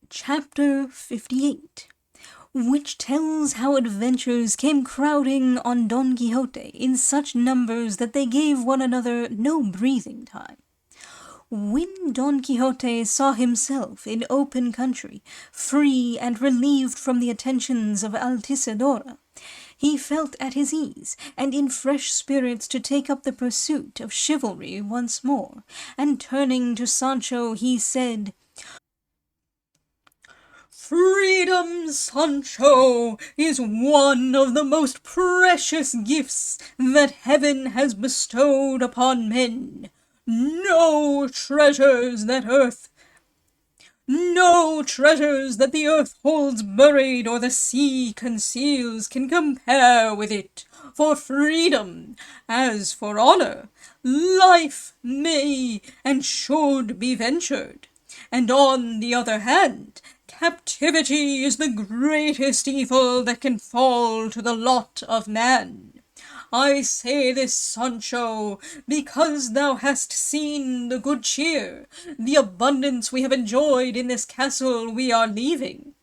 Chapter 58, which tells how adventures came crowding on Don Quixote in such numbers that they gave one another no breathing time. When Don Quixote saw himself in open country, free and relieved from the attentions of Altisidora, he felt at his ease, and in fresh spirits to take up the pursuit of chivalry once more, and turning to Sancho he said, "Freedom, Sancho, is one of the most precious gifts that heaven has bestowed upon men. No treasures that the earth holds buried or the sea conceals can compare with it. For freedom, as for honor, life may and should be ventured. And on the other hand, captivity is the greatest evil that can fall to the lot of man. I say this, Sancho, because thou hast seen the good cheer, the abundance we have enjoyed in this castle we are leaving.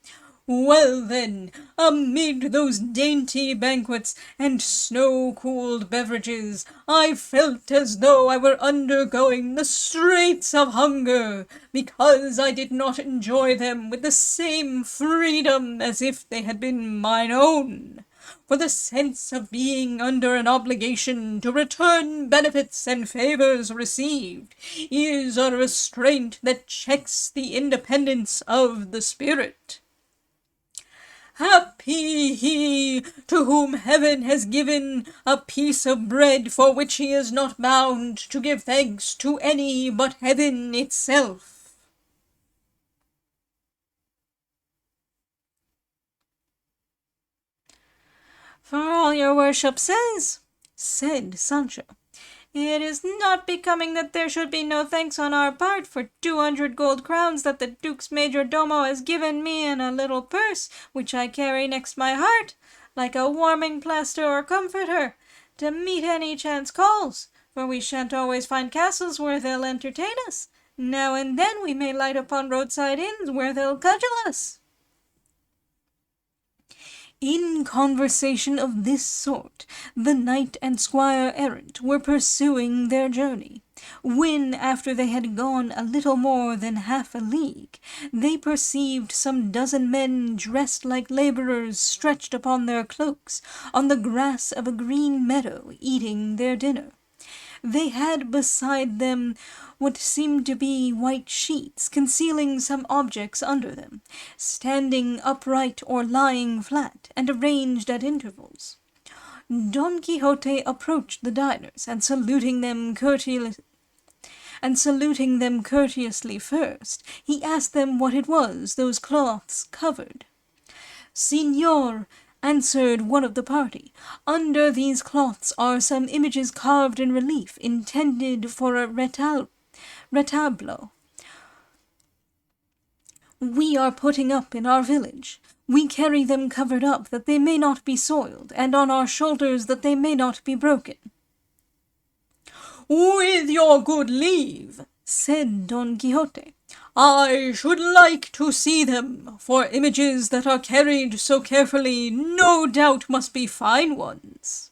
Well then, amid those dainty banquets and snow-cooled beverages, I felt as though I were undergoing the straits of hunger, because I did not enjoy them with the same freedom as if they had been mine own. For the sense of being under an obligation to return benefits and favors received is a restraint that checks the independence of the spirit. Happy he to whom heaven has given a piece of bread for which he is not bound to give thanks to any but heaven itself." "For all your worship says," said Sancho, "it is not becoming that there should be no thanks on our part for 200 gold crowns that the Duke's major domo has given me in a little purse which I carry next my heart, like a warming plaster or comforter, to meet any chance calls, for we shan't always find castles where they'll entertain us. Now and then we may light upon roadside inns where they'll cudgel us." In conversation of this sort, the knight and squire errant were pursuing their journey, when, after they had gone a little more than half a league, they perceived some dozen men dressed like labourers stretched upon their cloaks, on the grass of a green meadow, eating their dinner. They had beside them what seemed to be white sheets, concealing some objects under them, standing upright or lying flat, and arranged at intervals. Don Quixote approached the diners, and saluting them courteously first, he asked them what it was those cloths covered. "Señor," answered one of the party, "under these cloths are some images carved in relief, intended for a retablo. We are putting up in our village. We carry them covered up, that they may not be soiled, and on our shoulders, that they may not be broken." "With your good leave," said Don Quixote, "I should like to see them, for images that are carried so carefully no doubt must be fine ones."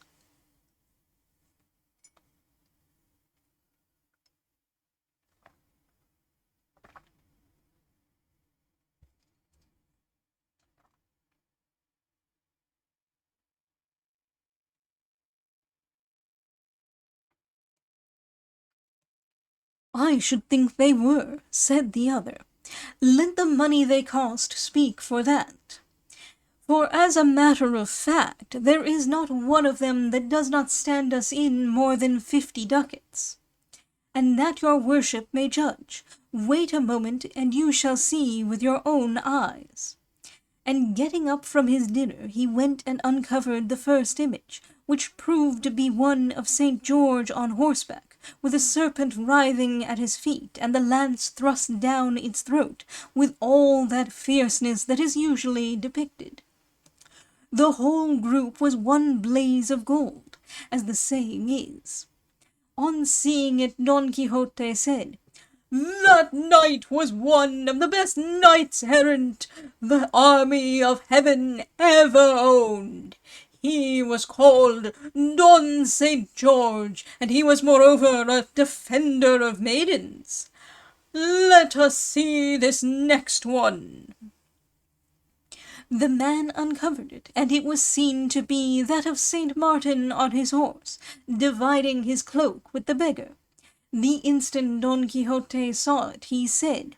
"I should think they were," said the other. "Let the money they cost speak for that. For as a matter of fact, there is not one of them that does not stand us in more than 50 ducats. And that your worship may judge. Wait a moment, and you shall see with your own eyes." And getting up from his dinner, he went and uncovered the first image, which proved to be one of St. George on horseback, with a serpent writhing at his feet, and the lance thrust down its throat, with all that fierceness that is usually depicted. The whole group was one blaze of gold, as the saying is. On seeing it, Don Quixote said, That knight was one of the best knights-errant the army of heaven ever owned. He was called Don St. George, and he was moreover a defender of maidens. Let us see this next one." The man uncovered it, and it was seen to be that of St. Martin on his horse, dividing his cloak with the beggar. The instant Don Quixote saw it, he said,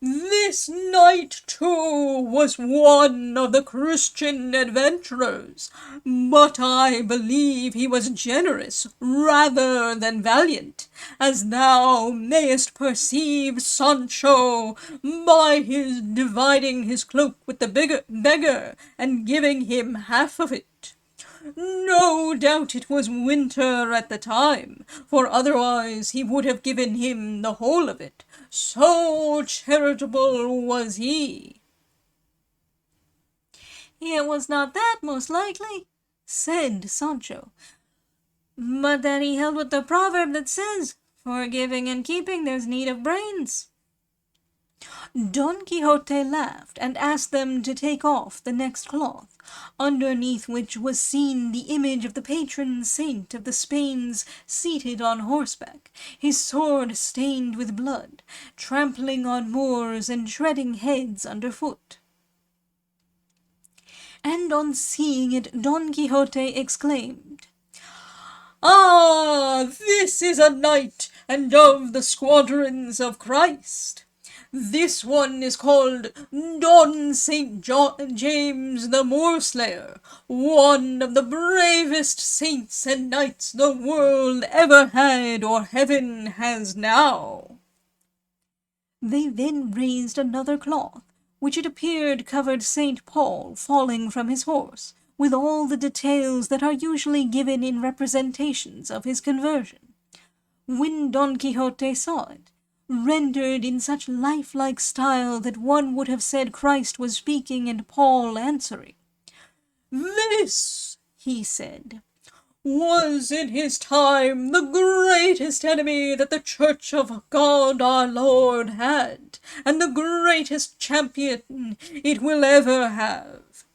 "This knight, too, was one of the Christian adventurers, but I believe he was generous rather than valiant, as thou mayest perceive, Sancho, by his dividing his cloak with the beggar and giving him half of it. No doubt it was winter at the time, for otherwise he would have given him the whole of it. So charitable was he." "It was not that, most likely," said Sancho, "but that he held with the proverb that says, 'For giving and keeping there's need of brains.'" Don Quixote laughed, and asked them to take off the next cloth, underneath which was seen the image of the patron saint of the Spains seated on horseback, his sword stained with blood, trampling on Moors and treading heads under foot. And on seeing it, Don Quixote exclaimed, "Ah, this is a knight, and of the squadrons of Christ. This one is called Don St. James the Moorslayer, one of the bravest saints and knights the world ever had or heaven has now." They then raised another cloth, which it appeared covered St. Paul falling from his horse, with all the details that are usually given in representations of his conversion. When Don Quixote saw it, rendered in such lifelike style that one would have said Christ was speaking and Paul answering, "This," he said, "was in his time the greatest enemy that the Church of God our Lord had, and the greatest champion it will ever have.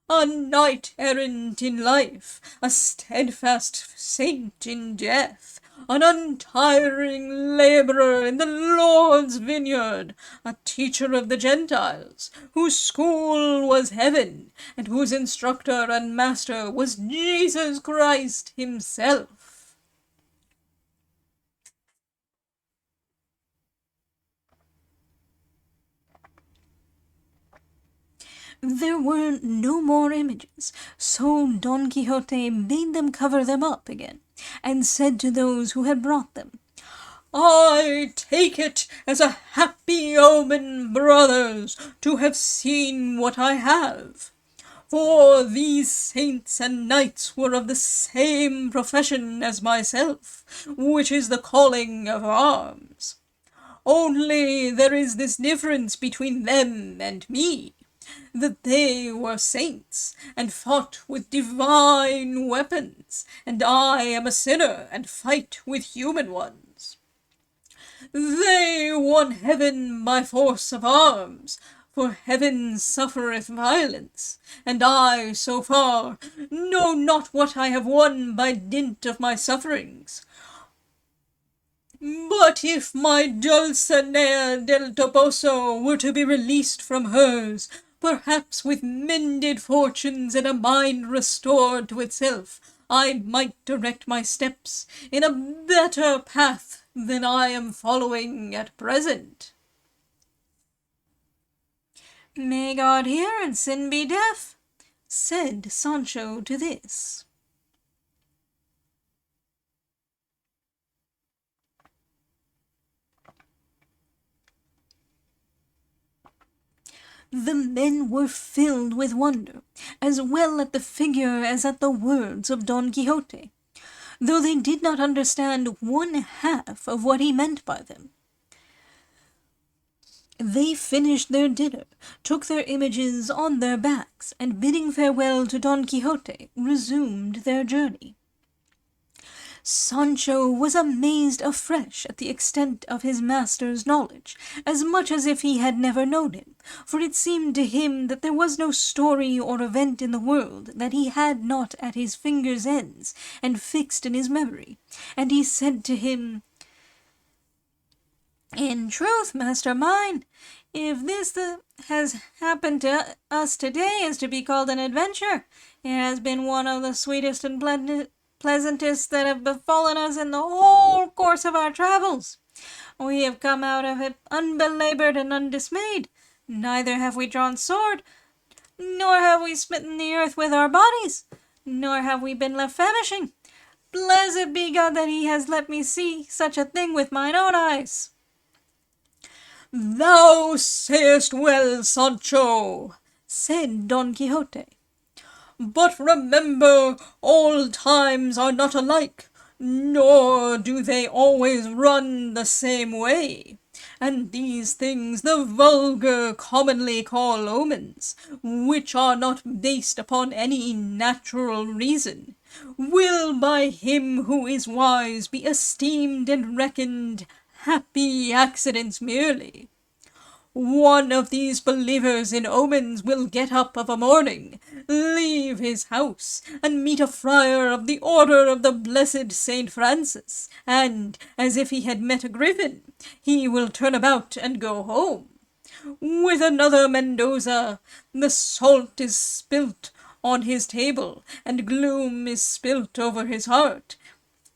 A knight-errant in life, a steadfast saint in death, an untiring labourer in the Lord's vineyard, a teacher of the Gentiles, whose school was heaven, and whose instructor and master was Jesus Christ himself." There were no more images, so Don Quixote bade them cover them up again, and said to those who had brought them, "I take it as a happy omen, brothers, to have seen what I have. For these saints and knights were of the same profession as myself, which is the calling of arms. Only there is this difference between them and me, that they were saints, and fought with divine weapons, and I am a sinner, and fight with human ones. They won heaven by force of arms, for heaven suffereth violence, and I, so far, know not what I have won by dint of my sufferings. But if my Dulcinea del Toboso were to be released from hers, perhaps with mended fortunes and a mind restored to itself, I might direct my steps in a better path than I am following at present." "May God hear and sin be deaf," said Sancho to this. The men were filled with wonder, as well at the figure as at the words of Don Quixote, though they did not understand one half of what he meant by them. They finished their dinner, took their images on their backs, and bidding farewell to Don Quixote, resumed their journey. Sancho was amazed afresh at the extent of his master's knowledge, as much as if he had never known him, for it seemed to him that there was no story or event in the world that he had not at his fingers' ends and fixed in his memory, and he said to him, "In truth, master mine, if this has happened to us today is to be called an adventure, it has been one of the sweetest and pleasantest that have befallen us in the whole course of our travels. We have come out of it unbelabored and undismayed. Neither have we drawn sword, nor have we smitten the earth with our bodies, nor have we been left famishing. Blessed be God that he has let me see such a thing with mine own eyes." "Thou sayest well, Sancho," said Don Quixote. "But remember, all times are not alike, nor do they always run the same way. And these things the vulgar commonly call omens, which are not based upon any natural reason, will by him who is wise be esteemed and reckoned happy accidents merely. One of these believers in omens will get up of a morning, leave his house, and meet a friar of the order of the blessed Saint Francis, and, as if he had met a griffin, he will turn about and go home. With another Mendoza, the salt is spilt on his table, and gloom is spilt over his heart,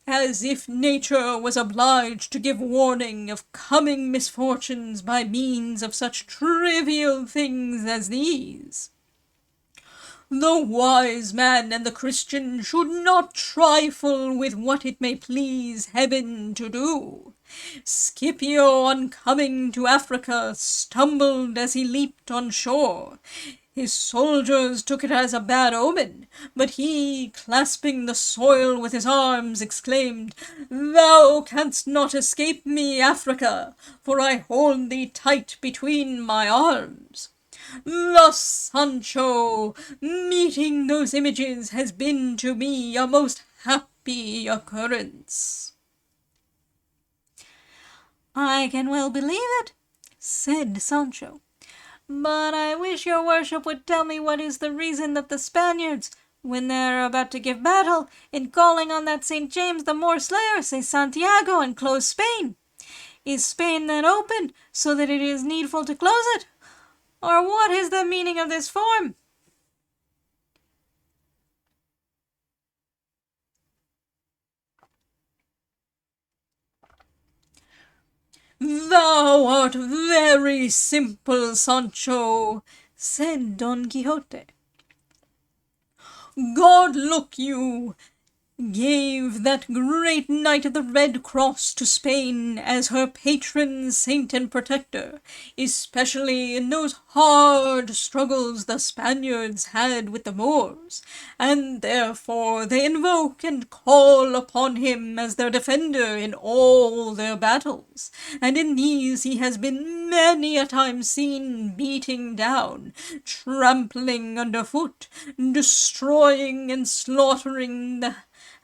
as if nature was obliged to give warning of coming misfortunes by means of such trivial things as these. The wise man and the Christian should not trifle with what it may please heaven to do. Scipio, on coming to Africa, stumbled as he leaped on shore. His soldiers took it as a bad omen, but he, clasping the soil with his arms, exclaimed, "Thou canst not escape me, Africa, for I hold thee tight between my arms." Thus, Sancho, meeting those images has been to me a most happy occurrence." "I can well believe it," said Sancho. "But I wish your worship would tell me what is the reason that the Spaniards, when they are about to give battle, in calling on that St. James the Moor Slayer, say Santiago and close Spain. Is Spain then open, so that it is needful to close it? Or what is the meaning of this form?" "Thou art very simple, Sancho," said Don Quixote. "God, look you, gave that great Knight of the Red Cross to Spain as her patron saint and protector, especially in those hard struggles the Spaniards had with the Moors, and therefore they invoke and call upon him as their defender in all their battles, and in these he has been many a time seen beating down, trampling underfoot, destroying and slaughtering the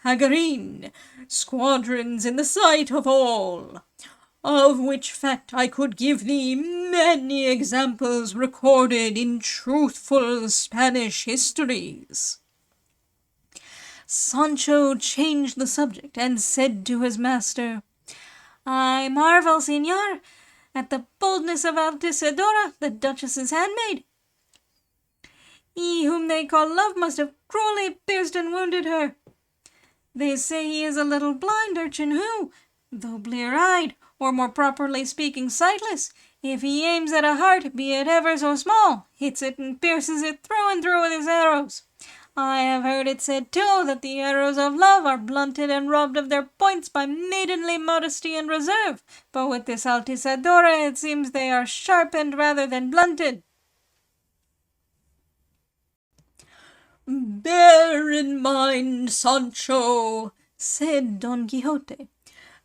Hagarine squadrons in the sight of all, of which fact I could give thee many examples recorded in truthful Spanish histories." Sancho changed the subject and said to his master, "I marvel, señor, at the boldness of Altisidora, the Duchess's handmaid. He whom they call Love must have cruelly pierced and wounded her. They say he is a little blind urchin who, though blear-eyed, or more properly speaking sightless, if he aims at a heart, be it ever so small, hits it and pierces it through and through with his arrows. I have heard it said, too, that the arrows of love are blunted and robbed of their points by maidenly modesty and reserve, but with this Altisidora it seems they are sharpened rather than blunted." "Bear in mind, Sancho," said Don Quixote,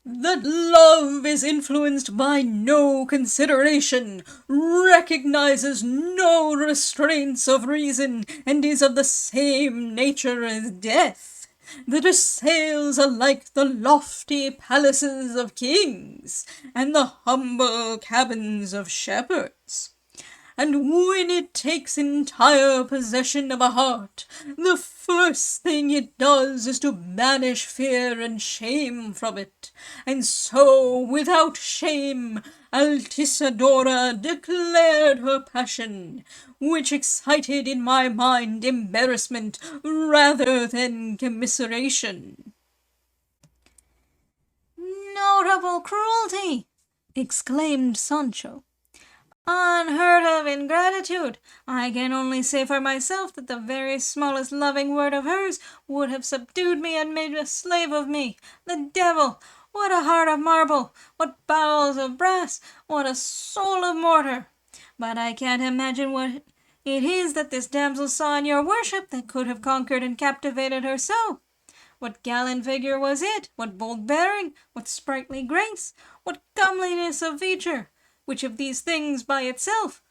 "that love is influenced by no consideration, recognizes no restraints of reason, and is of the same nature as death. that her sails are like the lofty palaces of kings, and the humble cabins of shepherds. And when it takes entire possession of a heart, the first thing it does is to banish fear and shame from it. And so, without shame, Altisidora declared her passion, which excited in my mind embarrassment rather than commiseration. "Notable cruelty!" exclaimed Sancho. "Unheard of ingratitude! I can only say for myself that the very smallest loving word of hers would have subdued me and made a slave of me. The devil! What a heart of marble! What bowels of brass! What a soul of mortar! But I can't imagine what it is that this damsel saw in your worship that could have conquered and captivated her so. What gallant figure was it? What bold bearing? What sprightly grace? What comeliness of feature? Which of these things by itself,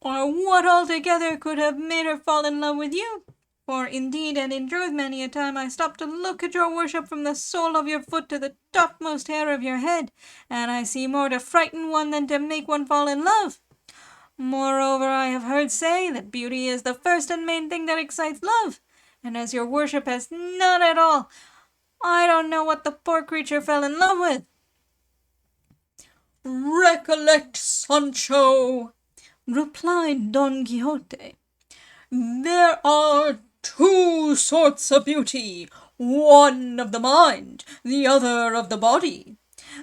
or what altogether, could have made her fall in love with you? For indeed and in truth many a time I stop to look at your worship from the sole of your foot to the topmost hair of your head, and I see more to frighten one than to make one fall in love. Moreover, I have heard say that beauty is the first and main thing that excites love, and as your worship has none at all, I don't know what the poor creature fell in love with." "Recollect, Sancho," replied Don Quixote, "there are two sorts of beauty, one of the mind, the other of the body.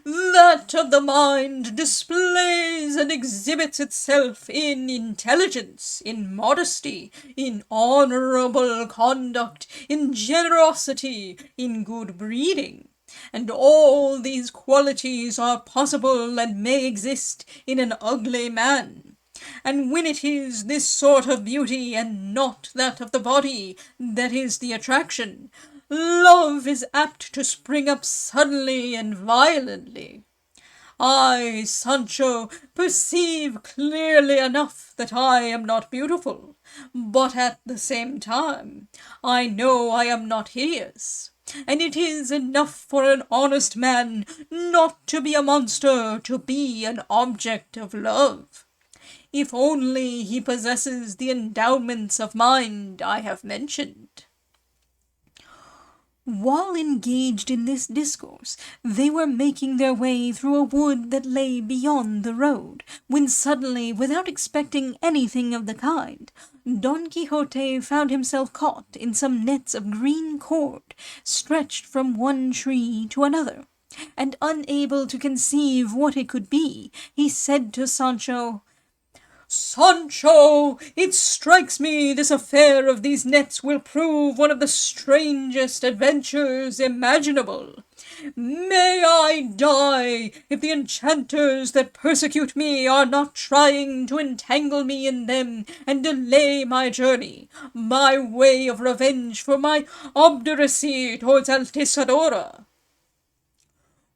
That of the mind displays and exhibits itself in intelligence, in modesty, in honourable conduct, in generosity, in good breeding. And all these qualities are possible and may exist in an ugly man. And when it is this sort of beauty, and not that of the body, that is the attraction, love is apt to spring up suddenly and violently. I, Sancho, perceive clearly enough that I am not beautiful, but at the same time I know I am not hideous. And it is enough for an honest man not to be a monster to be an object of love, if only he possesses the endowments of mind I have mentioned." While engaged in this discourse, they were making their way through a wood that lay beyond the road, when suddenly, without expecting anything of the kind, Don Quixote found himself caught in some nets of green cord, stretched from one tree to another, and unable to conceive what it could be, he said to Sancho, "Sancho, it strikes me this affair of these nets will prove one of the strangest adventures imaginable. May I die if the enchanters that persecute me are not trying to entangle me in them and delay my journey, by way of revenge for my obduracy towards Altisidora.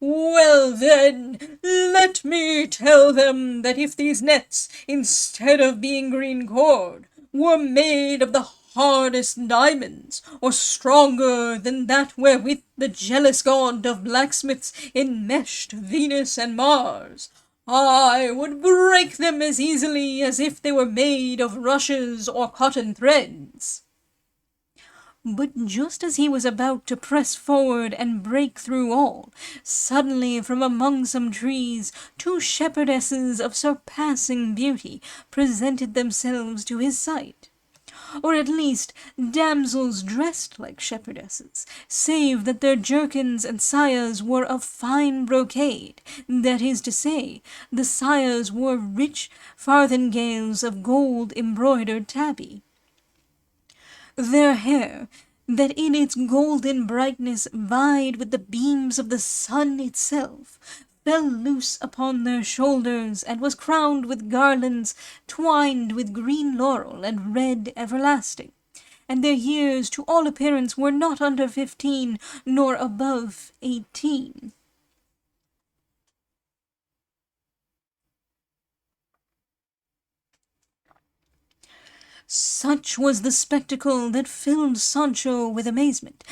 Well then, let me tell them that if these nets, instead of being green cord, were made of the hardest diamonds, or stronger than that wherewith the jealous god of blacksmiths enmeshed Venus and Mars, I would break them as easily as if they were made of rushes or cotton threads." But just as he was about to press forward and break through all, suddenly from among some trees 2 shepherdesses of surpassing beauty presented themselves to his sight. Or at least damsels dressed like shepherdesses, save that their jerkins and sayas were of fine brocade, that is to say, the sayas wore rich farthingales of gold embroidered tabby. Their hair, that in its golden brightness vied with the beams of the sun itself, fell loose upon their shoulders, and was crowned with garlands twined with green laurel and red everlasting, and their years to all appearance were not under 15, nor above 18. Such was the spectacle that filled Sancho with amazement,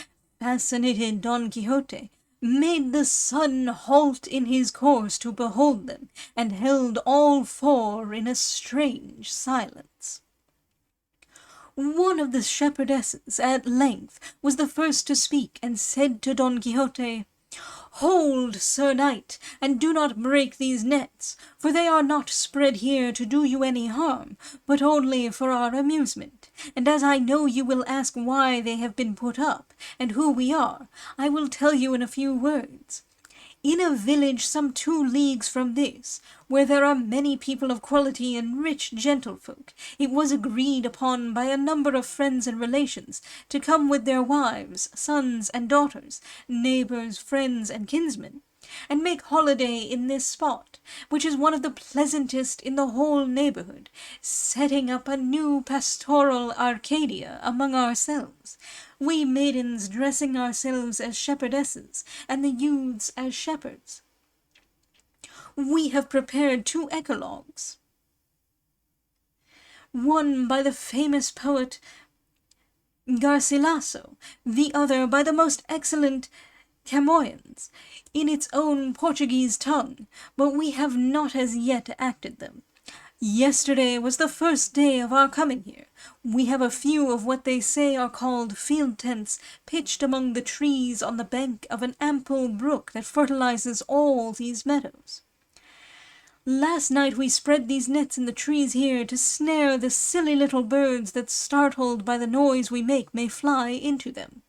fascinated Don Quixote, made the sun halt in his course to behold them, and held all four in a strange silence. One of the shepherdesses, at length, was the first to speak, and said to Don Quixote, "Hold, Sir Knight, and do not break these nets, for they are not spread here to do you any harm, but only for our amusement. And as I know you will ask why they have been put up, and who we are, I will tell you in a few words. In a village some 2 leagues from this, where there are many people of quality and rich gentlefolk, it was agreed upon by a number of friends and relations to come with their wives, sons, and daughters, neighbours, friends, and kinsmen, and make holiday in this spot, which is one of the pleasantest in the whole neighbourhood, setting up a new pastoral Arcadia among ourselves, we maidens dressing ourselves as shepherdesses, and the youths as shepherds. We have prepared 2 eclogues, one by the famous poet Garcilaso, the other by the most excellent Camoens, in its own Portuguese tongue, but we have not as yet acted them. Yesterday was the first day of our coming here. We have a few of what they say are called field tents pitched among the trees on the bank of an ample brook that fertilizes all these meadows. Last night we spread these nets in the trees here to snare the silly little birds that, startled by the noise we make, may fly into them.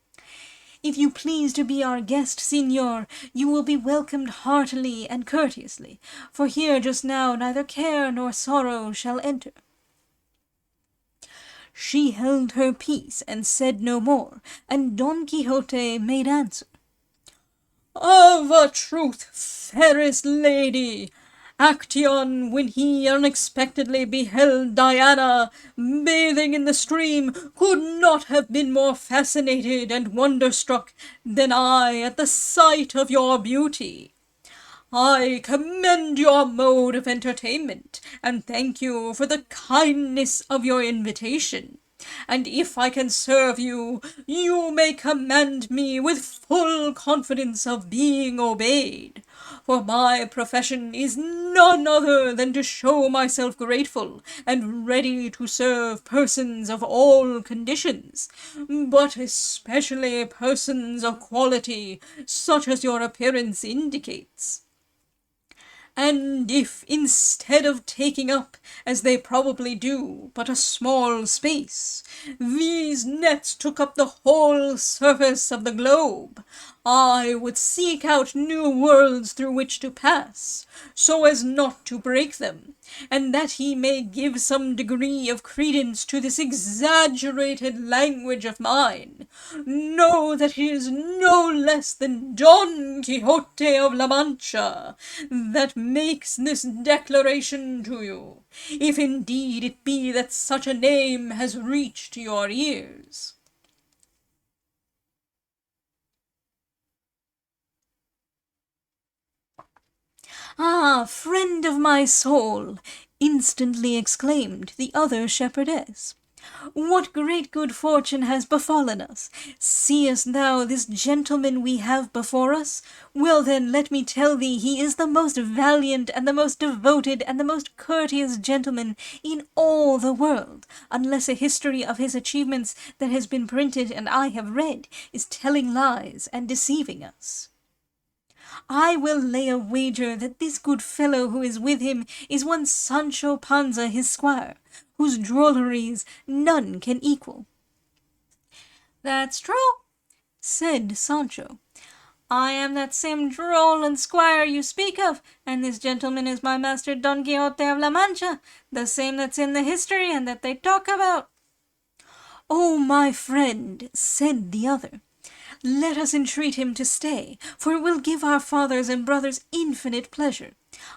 If you please to be our guest, Signor, you will be welcomed heartily and courteously, for here just now neither care nor sorrow shall enter." She held her peace and said no more, and Don Quixote made answer, "Of a truth, fairest lady, Actaeon, when he unexpectedly beheld Diana bathing in the stream, could not have been more fascinated and wonderstruck than I at the sight of your beauty. I commend your mode of entertainment, and thank you for the kindness of your invitation. And if I can serve you, you may command me with full confidence of being obeyed, for my profession is none other than to show myself grateful and ready to serve persons of all conditions, but especially persons of quality, such as your appearance indicates. And if, instead of taking up, as they probably do, but a small space, these nets took up the whole surface of the globe, I would seek out new worlds through which to pass, so as not to break them, and that he may give some degree of credence to this exaggerated language of mine, know that it is no less than Don Quixote of La Mancha that makes this declaration to you, if indeed it be that such a name has reached your ears." "Ah, friend of my soul!" instantly exclaimed the other shepherdess. "What great good fortune has befallen us! Seest thou this gentleman we have before us? Well then, let me tell thee he is the most valiant and the most devoted and the most courteous gentleman in all the world, unless a history of his achievements that has been printed and I have read is telling lies and deceiving us. I will lay a wager that this good fellow who is with him is one Sancho Panza his squire, whose drolleries none can equal." "That's true," said Sancho. "I am that same droll and squire you speak of, and this gentleman is my master Don Quixote of La Mancha, the same that's in the history and that they talk about." "Oh, my friend," said the other, "let us entreat him to stay, for it will give our fathers and brothers infinite pleasure.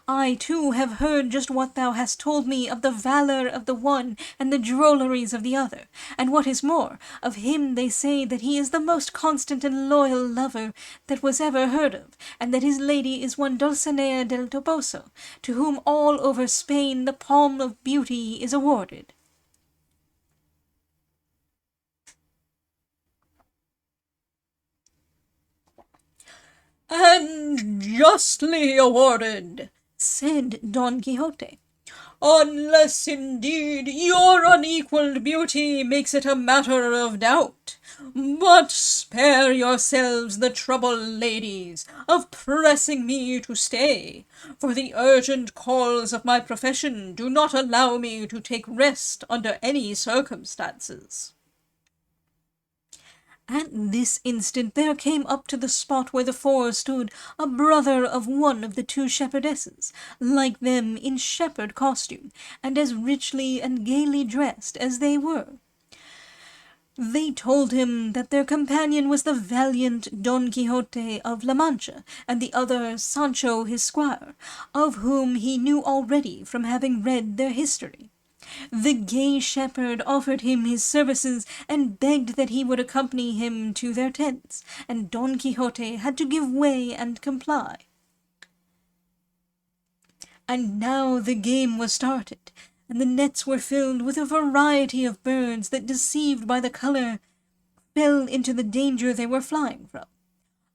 I, too, have heard just what thou hast told me of the valour of the one and the drolleries of the other, and what is more, of him they say that he is the most constant and loyal lover that was ever heard of, and that his lady is one Dulcinea del Toboso, to whom all over Spain the palm of beauty is awarded." "And justly awarded," said Don Quixote. "unless indeed your unequalled beauty makes it a matter of doubt. But spare yourselves the trouble, ladies, of pressing me to stay, for the urgent calls of my profession do not allow me to take rest under any circumstances." At this instant there came up to the spot where the four stood a brother of one of the two shepherdesses, like them in shepherd costume, and as richly and gaily dressed as they were. They told him that their companion was the valiant Don Quixote of La Mancha, and the other Sancho his squire, of whom he knew already from having read their history. The gay shepherd offered him his services and begged that he would accompany him to their tents, and Don Quixote had to give way and comply. And now the game was started, and the nets were filled with a variety of birds that, deceived by the colour, fell into the danger they were flying from.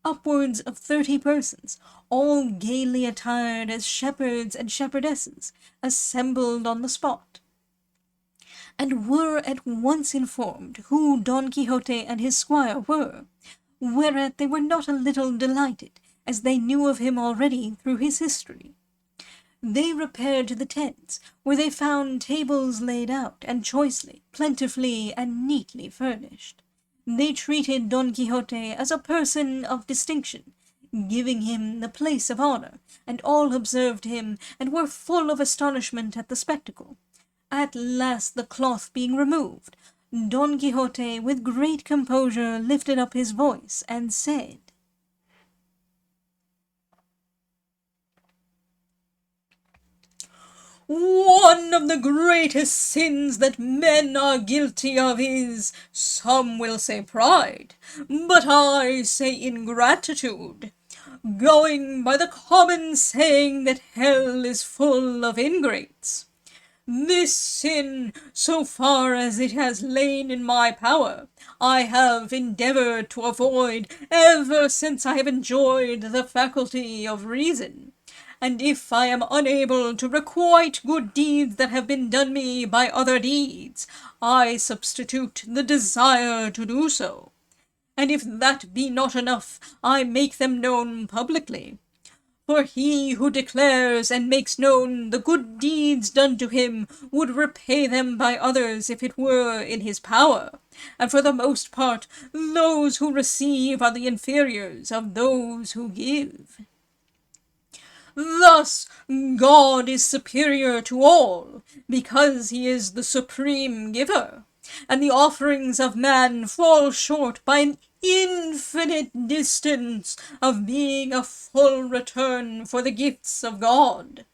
Upwards of 30 persons, all gaily attired as shepherds and shepherdesses, assembled on the spot, and were at once informed who Don Quixote and his squire were, whereat they were not a little delighted, as they knew of him already through his history. They repaired to the tents, where they found tables laid out, and choicely, plentifully, and neatly furnished. They treated Don Quixote as a person of distinction, giving him the place of honour, and all observed him, and were full of astonishment at the spectacle. At last, the cloth being removed, Don Quixote with great composure lifted up his voice and said, "One of the greatest sins that men are guilty of is, some will say pride, but I say ingratitude. Going by the common saying that hell is full of ingrates. This sin, so far as it has lain in my power, I have endeavoured to avoid ever since I have enjoyed the faculty of reason. And if I am unable to requite good deeds that have been done me by other deeds, I substitute the desire to do so. And if that be not enough, I make them known publicly. For he who declares and makes known the good deeds done to him would repay them by others if it were in his power, and for the most part those who receive are the inferiors of those who give. Thus God is superior to all, because he is the supreme giver, and the offerings of man fall short by an infinite distance of being a full return for the gifts of God.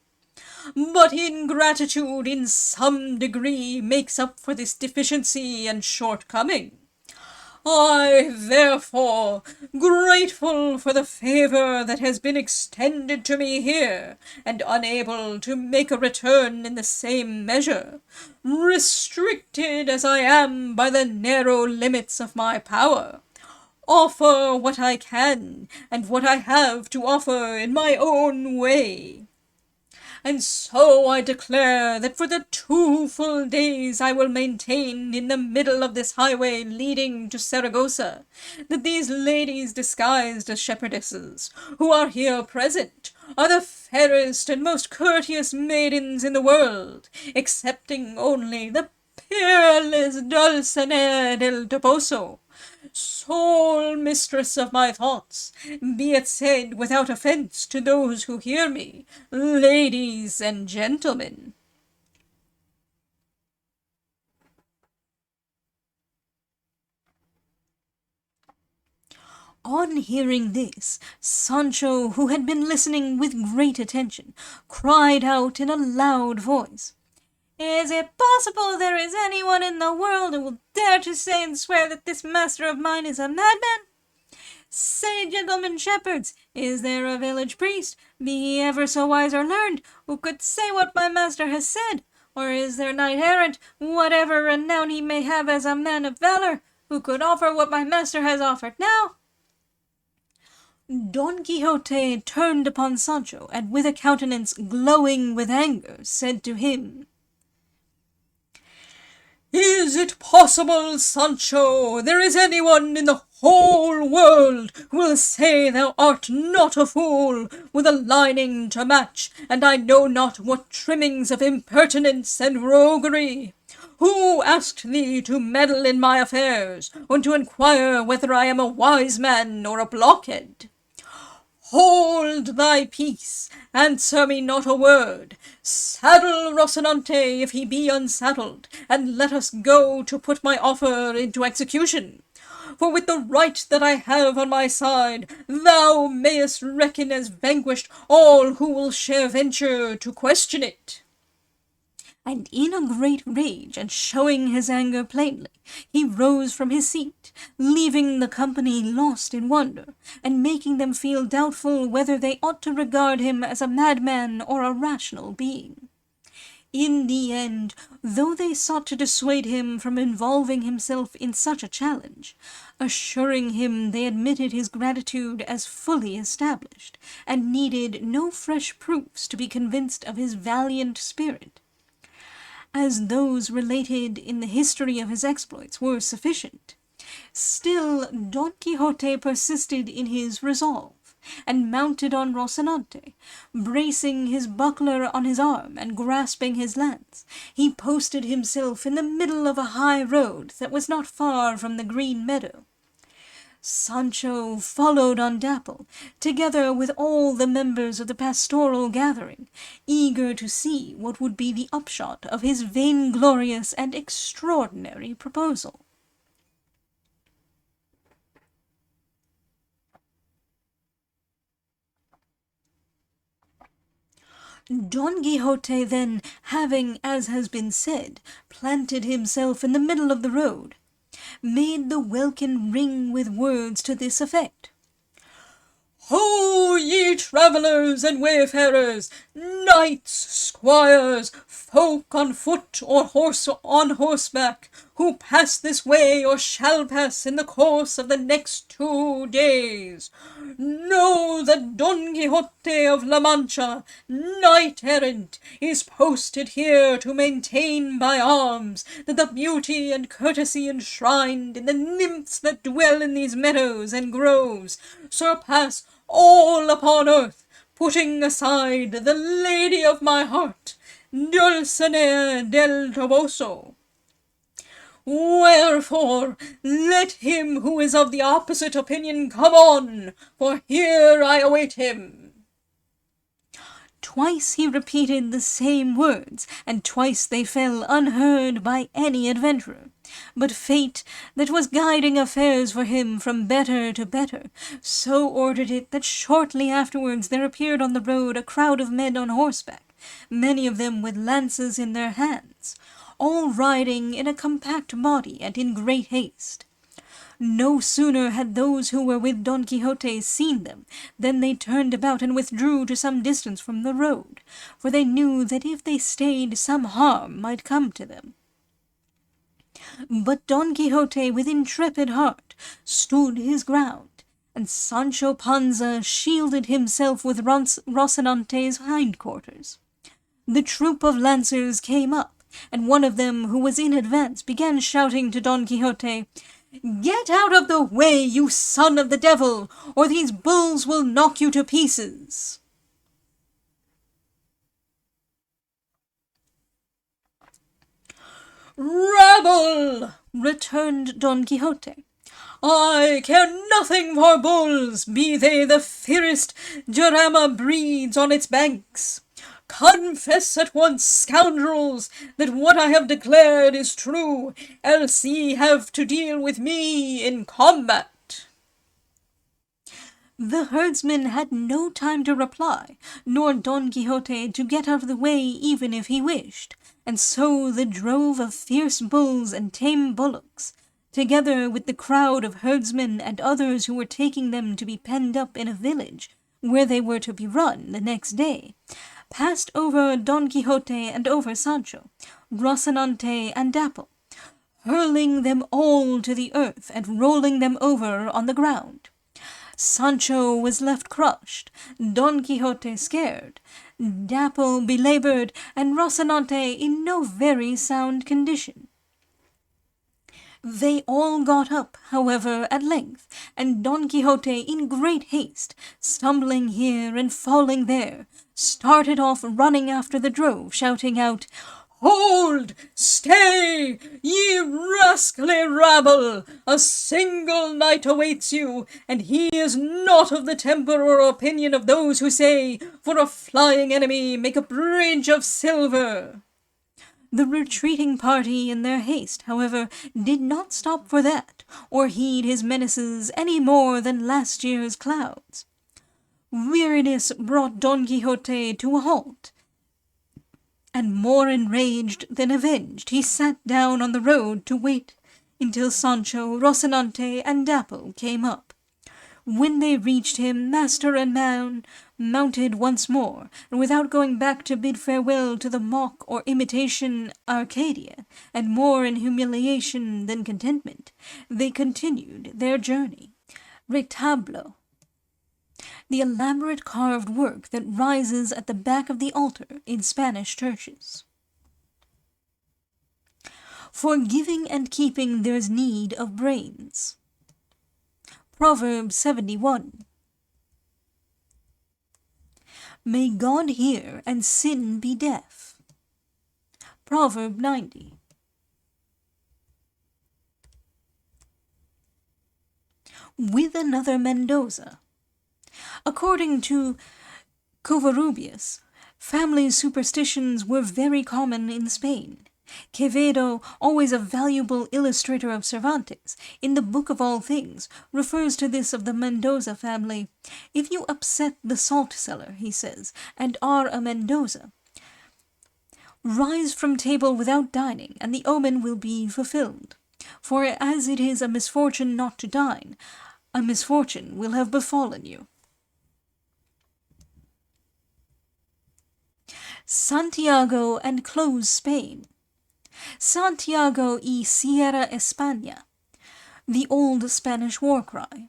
But ingratitude in some degree makes up for this deficiency and shortcoming. I, therefore, grateful for the favour that has been extended to me here, and unable to make a return in the same measure, restricted as I am by the narrow limits of my power, offer what I can, and what I have to offer in my own way. And so I declare that for the 2 full days I will maintain in the middle of this highway leading to Saragossa, that these ladies disguised as shepherdesses, who are here present, are the fairest and most courteous maidens in the world, excepting only the peerless Dulcinea del Toboso, sole mistress of my thoughts, be it said without offence to those who hear me, ladies and gentlemen." On hearing this, Sancho, who had been listening with great attention, cried out in a loud voice, "Is it possible there is anyone in the world who will dare to say and swear that this master of mine is a madman? Say, gentlemen shepherds, is there a village priest, be he ever so wise or learned, who could say what my master has said? Or is there knight-errant, whatever renown he may have as a man of valour, who could offer what my master has offered now?" Don Quixote turned upon Sancho, and with a countenance glowing with anger, said to him, "Is it possible, Sancho, there is anyone in the whole world who will say thou art not a fool, with a lining to match, and I know not what trimmings of impertinence and roguery? Who asked thee to meddle in my affairs, or to inquire whether I am a wise man or a blockhead? Hold thy peace, answer me not a word. Saddle Rocinante if he be unsaddled, and let us go to put my offer into execution. For with the right that I have on my side, thou mayest reckon as vanquished all who will venture to question it." And in a great rage, and showing his anger plainly, he rose from his seat, leaving the company lost in wonder, and making them feel doubtful whether they ought to regard him as a madman or a rational being. In the end, though they sought to dissuade him from involving himself in such a challenge, assuring him they admitted his gratitude as fully established, and needed no fresh proofs to be convinced of his valiant spirit, as those related in the history of his exploits were sufficient, still Don Quixote persisted in his resolve, and mounted on Rocinante, bracing his buckler on his arm and grasping his lance, he posted himself in the middle of a high road that was not far from the green meadow. Sancho followed on Dapple, together with all the members of the pastoral gathering, eager to see what would be the upshot of his vainglorious and extraordinary proposal. Don Quixote then, having, as has been said, planted himself in the middle of the road, made the welkin ring with words to this effect: "Ho, ye travellers and wayfarers, knights, squires, folk on foot or on horseback, who pass this way or shall pass in the course of the next 2 days, know that Don Quixote of La Mancha, knight-errant, is posted here to maintain by arms that the beauty and courtesy enshrined in the nymphs that dwell in these meadows and groves surpass all upon earth, putting aside the lady of my heart, Dulcinea del Toboso. Wherefore, let him who is of the opposite opinion come on, for here I await him." Twice he repeated the same words, and twice they fell unheard by any adventurer. But fate, that was guiding affairs for him from better to better, so ordered it that shortly afterwards there appeared on the road a crowd of men on horseback, many of them with lances in their hands, all riding in a compact body and in great haste. No sooner had those who were with Don Quixote seen them than they turned about and withdrew to some distance from the road, for they knew that if they stayed some harm might come to them. But Don Quixote with intrepid heart stood his ground, and Sancho Panza shielded himself with Rocinante's hindquarters. The troop of lancers came up, and one of them, who was in advance, began shouting to Don Quixote, "Get out of the way, you son of the devil, or these bulls will knock you to pieces." "Rabble!" returned Don Quixote. "I care nothing for bulls, be they the fiercest Jarama breeds on its banks. Confess at once, scoundrels, that what I have declared is true, else ye have to deal with me in combat." The herdsman had no time to reply, nor Don Quixote to get out of the way even if he wished, and so the drove of fierce bulls and tame bullocks, together with the crowd of herdsmen and others who were taking them to be penned up in a village where they were to be run the next day, passed over Don Quixote and over Sancho, Rocinante and Dapple, hurling them all to the earth and rolling them over on the ground. Sancho was left crushed, Don Quixote scared, Dapple belabored, and Rocinante in no very sound condition. They all got up, however, at length, and Don Quixote, in great haste, stumbling here and falling there, started off running after the drove, shouting out, "Hold! Stay! Ye rascally rabble! A single knight awaits you, and he is not of the temper or opinion of those who say, for a flying enemy make a bridge of silver." The retreating party in their haste, however, did not stop for that, or heed his menaces any more than last year's clouds. Weariness brought Don Quixote to a halt, and more enraged than avenged, he sat down on the road to wait until Sancho, Rocinante, and Dapple came up. When they reached him, master and man mounted once more, and without going back to bid farewell to the mock or imitation Arcadia, and more in humiliation than contentment, they continued their journey. Retablo, the elaborate carved work that rises at the back of the altar in Spanish churches. For giving and keeping there's need of brains. Proverbs 71. May God hear and sin be deaf. Proverb 90. With another Mendoza. According to Covarrubias, family superstitions were very common in Spain. Quevedo, always a valuable illustrator of Cervantes, in the Book of All Things, refers to this of the Mendoza family. If you upset the salt cellar, he says, and are a Mendoza, rise from table without dining, and the omen will be fulfilled. For as it is a misfortune not to dine, a misfortune will have befallen you. Santiago and close Spain. Santiago y Cierra España, the old Spanish war cry.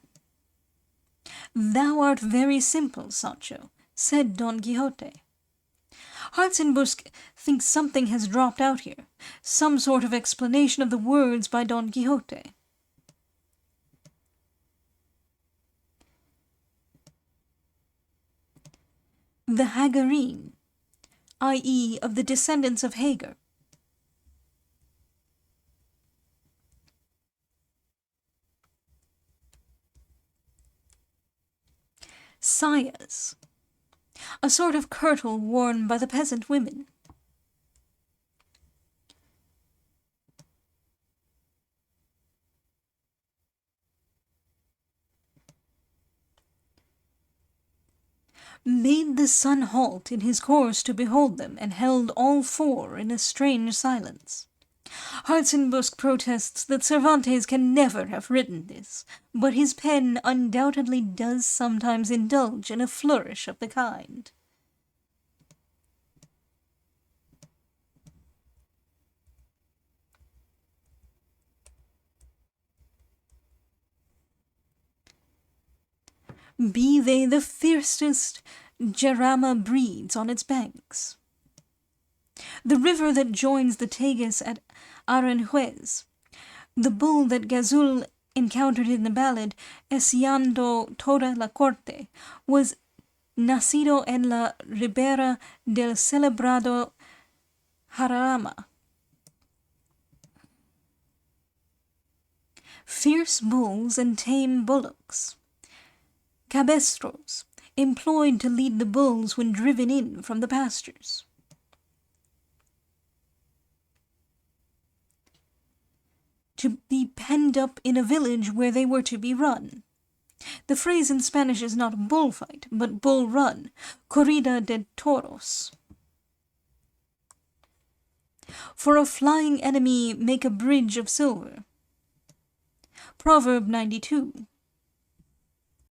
Thou art very simple, Sancho, said Don Quixote. Hartzenbusch thinks something has dropped out here, some sort of explanation of the words by Don Quixote. The Hagarine, i.e. of the descendants of Hagar. Sayas, a sort of kirtle worn by the peasant women. Made the sun halt in his course to behold them, and held all four in a strange silence. Hartzenbusch protests that Cervantes can never have written this, but his pen undoubtedly does sometimes indulge in a flourish of the kind. Be they the fiercest Jarama breeds on its banks. The river that joins the Tagus at Aranjuez, the bull that Gazul encountered in the ballad Esiando toda la corte, was nacido en la ribera del celebrado Jarama. Fierce bulls and tame bullocks. Cabestros, employed to lead the bulls when driven in from the pastures. To be penned up in a village where they were to be run. The phrase in Spanish is not bullfight, but bull run, corrida de toros. For a flying enemy make a bridge of silver. Proverb 92.